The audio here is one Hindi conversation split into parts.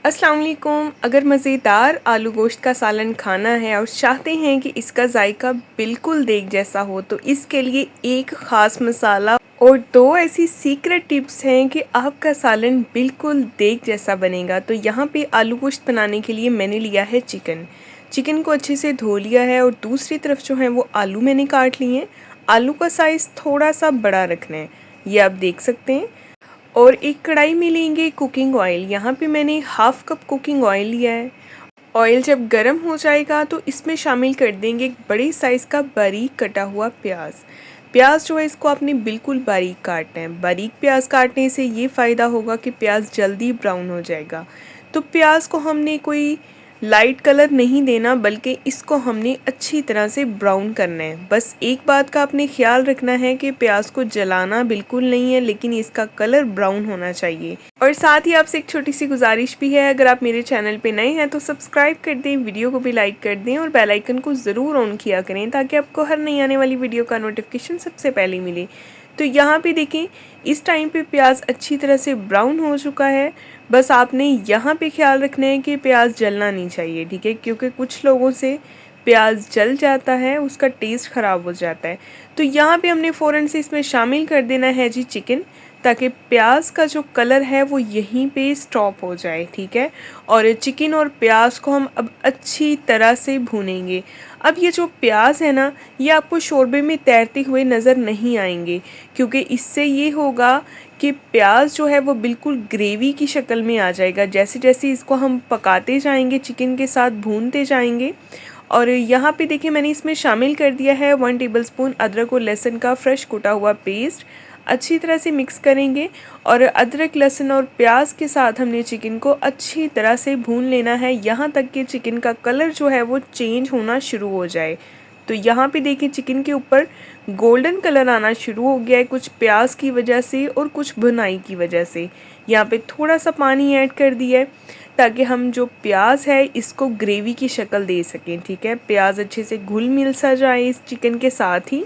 अस्सलाम वालेकुम। अगर मज़ेदार आलू गोश्त का सालन खाना है और चाहते हैं कि इसका जायका बिल्कुल देग जैसा हो तो इसके लिए एक ख़ास मसाला और दो ऐसी सीक्रेट टिप्स हैं कि आपका सालन बिल्कुल देग जैसा बनेगा। तो यहाँ पे आलू गोश्त बनाने के लिए मैंने लिया है चिकन। चिकन को अच्छे से धो लिया है और दूसरी तरफ जो है वो आलू मैंने काट लिए हैं। आलू का साइज़ थोड़ा सा बड़ा रखना है, ये आप देख सकते हैं। और एक कढ़ाई में लेंगे कुकिंग ऑयल। यहाँ पे मैंने हाफ कप कुकिंग ऑयल लिया है। ऑयल जब गर्म हो जाएगा तो इसमें शामिल कर देंगे एक बड़े साइज़ का बारीक कटा हुआ प्याज। प्याज जो है इसको आपने बिल्कुल बारीक काटना है। बारीक प्याज काटने से ये फ़ायदा होगा कि प्याज जल्दी ब्राउन हो जाएगा। तो प्याज को हमने कोई लाइट कलर नहीं देना बल्कि इसको हमने अच्छी तरह से ब्राउन करना है। बस एक बात का आपने ख्याल रखना है कि प्याज को जलाना बिल्कुल नहीं है, लेकिन इसका कलर ब्राउन होना चाहिए। और साथ ही आपसे एक छोटी सी गुजारिश भी है, अगर आप मेरे चैनल पे नए हैं तो सब्सक्राइब कर दें, वीडियो को भी लाइक कर दें और बेल आइकन को ज़रूर ऑन किया करें ताकि आपको हर नई आने वाली वीडियो का नोटिफिकेशन सबसे पहले मिले। तो यहाँ पे देखें, इस टाइम पे प्याज अच्छी तरह से ब्राउन हो चुका है। बस आपने यहाँ पे ख्याल रखना है कि प्याज जलना नहीं चाहिए, ठीक है, क्योंकि कुछ लोगों से प्याज जल जाता है, उसका टेस्ट ख़राब हो जाता है। तो यहाँ पे हमने फ़ौरन से इसमें शामिल कर देना है जी चिकन, ताकि प्याज का जो कलर है वो यहीं पे स्टॉप हो जाए, ठीक है। और चिकन और प्याज को हम अब अच्छी तरह से भूनेंगे। अब ये जो प्याज है ना, ये आपको शोरबे में तैरते हुए नज़र नहीं आएंगे, क्योंकि इससे ये होगा कि प्याज जो है वो बिल्कुल ग्रेवी की शक्ल में आ जाएगा। जैसे जैसे इसको हम पकाते जाएंगे, चिकन के साथ भूनते जाएंगे। और यहाँ पे देखिए मैंने इसमें शामिल कर दिया है 1 टेबलस्पून अदरक और लहसुन का फ्रेश कुटा हुआ पेस्ट। अच्छी तरह से मिक्स करेंगे और अदरक लहसुन और प्याज के साथ हमने चिकन को अच्छी तरह से भून लेना है, यहाँ तक कि चिकन का कलर जो है वो चेंज होना शुरू हो जाए। तो यहाँ पे देखिए चिकन के ऊपर गोल्डन कलर आना शुरू हो गया है, कुछ प्याज की वजह से और कुछ भुनाई की वजह से। यहाँ पे थोड़ा सा पानी ऐड कर दिया है ताकि हम जो प्याज है इसको ग्रेवी की शक्ल दे सकें, ठीक है। प्याज अच्छे से घुल मिल सा जाए इस चिकन के साथ ही।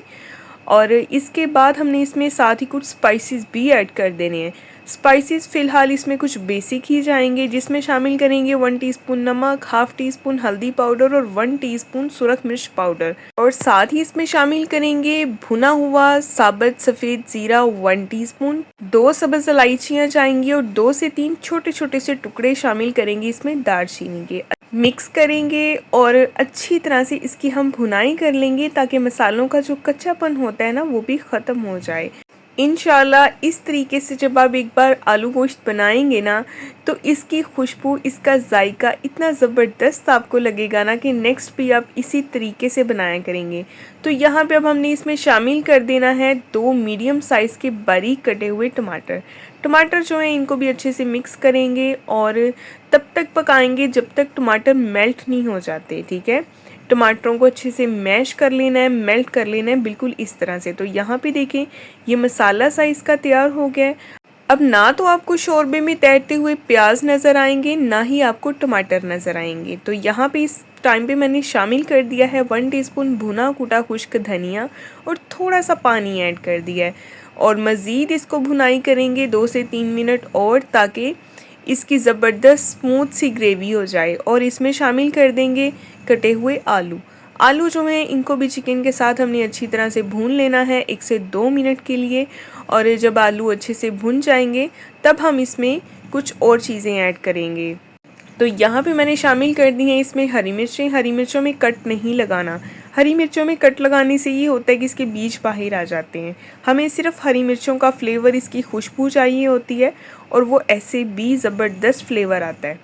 और इसके बाद हमने इसमें साथ ही कुछ स्पाइसेस भी ऐड कर देने हैं। स्पाइसेस फ़िलहाल इसमें कुछ बेसिक ही जाएंगे, जिसमें शामिल करेंगे 1 टीस्पून नमक, हाफ़ टी स्पून हल्दी पाउडर और 1 टीस्पून सुरख मिर्च पाउडर। और साथ ही इसमें शामिल करेंगे भुना हुआ साबुत सफ़ेद ज़ीरा 1 टीस्पून, 2 सब्ज़ इलायचियाँ जाएंगी और 2 से 3 छोटे छोटे से टुकड़े शामिल करेंगे इसमें दालचीनी के। मिक्स करेंगे और अच्छी तरह से इसकी हम भुनाई कर लेंगे ताकि मसालों का जो कच्चापन होता है ना वो भी ख़त्म हो जाए। इंशाल्लाह इस तरीके से जब आप एक बार आलू गोश्त बनाएंगे ना तो इसकी खुशबू, इसका जायका इतना ज़बरदस्त आपको लगेगा ना कि नेक्स्ट भी आप इसी तरीके से बनाया करेंगे। तो यहाँ पे अब हमने इसमें शामिल कर देना है 2 मीडियम साइज़ के बारीक कटे हुए टमाटर। टमाटर जो है इनको भी अच्छे से मिक्स करेंगे और तब तक पकाएंगे जब तक टमाटर मेल्ट नहीं हो जाते, ठीक है। टमाटरों को अच्छे से मैश कर लेना है, मेल्ट कर लेना है, बिल्कुल इस तरह से। तो यहाँ पे देखें ये मसाला साइज़ का तैयार हो गया है। अब ना तो आपको शोरबे में तैरते हुए प्याज नज़र आएंगे, ना ही आपको टमाटर नज़र आएंगे। तो यहाँ पे इस टाइम पे मैंने शामिल कर दिया है 1 टीस्पून भुना कुटा खुश्क धनिया और थोड़ा सा पानी ऐड कर दिया है। और मज़ीद इसको भुनाई करेंगे 2 से 3 मिनट और, ताकि इसकी ज़बरदस्त स्मूथ सी ग्रेवी हो जाए। और इसमें शामिल कर देंगे कटे हुए आलू। आलू जो हैं इनको भी चिकन के साथ हमने अच्छी तरह से भून लेना है 1 से 2 मिनट के लिए। और जब आलू अच्छे से भुन जाएंगे तब हम इसमें कुछ और चीज़ें ऐड करेंगे। तो यहाँ पे मैंने शामिल कर दी हैं इसमें हरी मिर्चें। हरी मिर्चों में कट नहीं लगाना। हरी मिर्चों में कट लगाने से ये होता है कि इसके बीज बाहर आ जाते हैं। हमें सिर्फ हरी मिर्चों का फ्लेवर, इसकी खुशबू चाहिए होती है और वो ऐसे भी ज़बरदस्त फ्लेवर आता है।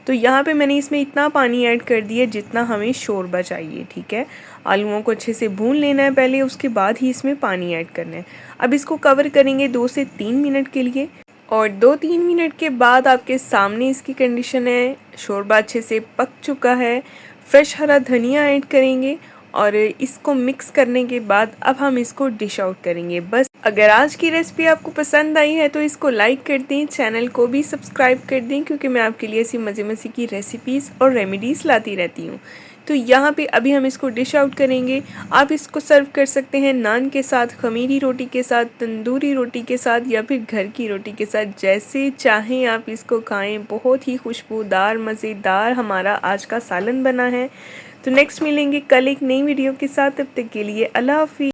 तो यहाँ पे मैंने इसमें इतना पानी ऐड कर दिया जितना हमें शोरबा चाहिए, ठीक है। आलूओं को अच्छे से भून लेना है पहले, उसके बाद ही इसमें पानी ऐड करना है। अब इसको कवर करेंगे 2 से 3 मिनट के लिए। और 2-3 मिनट के बाद आपके सामने इसकी कंडीशन है, शोरबा अच्छे से पक चुका है। फ्रेश हरा धनिया ऐड करेंगे और इसको मिक्स करने के बाद अब हम इसको डिश आउट करेंगे। बस अगर आज की रेसिपी आपको पसंद आई है तो इसको लाइक कर दें, चैनल को भी सब्सक्राइब कर दें, क्योंकि मैं आपके लिए ऐसी मज़े मज़े की रेसिपीज़ और रेमेडीज़ लाती रहती हूँ। तो यहाँ पे अभी हम इसको डिश आउट करेंगे। आप इसको सर्व कर सकते हैं नान के साथ, खमीरी रोटी के साथ, तंदूरी रोटी के साथ या फिर घर की रोटी के साथ, जैसे चाहें आप इसको खाएं। बहुत ही खुशबूदार मज़ेदार हमारा आज का सालन बना है। तो नेक्स्ट मिलेंगे कल एक नई वीडियो के साथ, तब तक के लिए अल्लाह हाफिज़।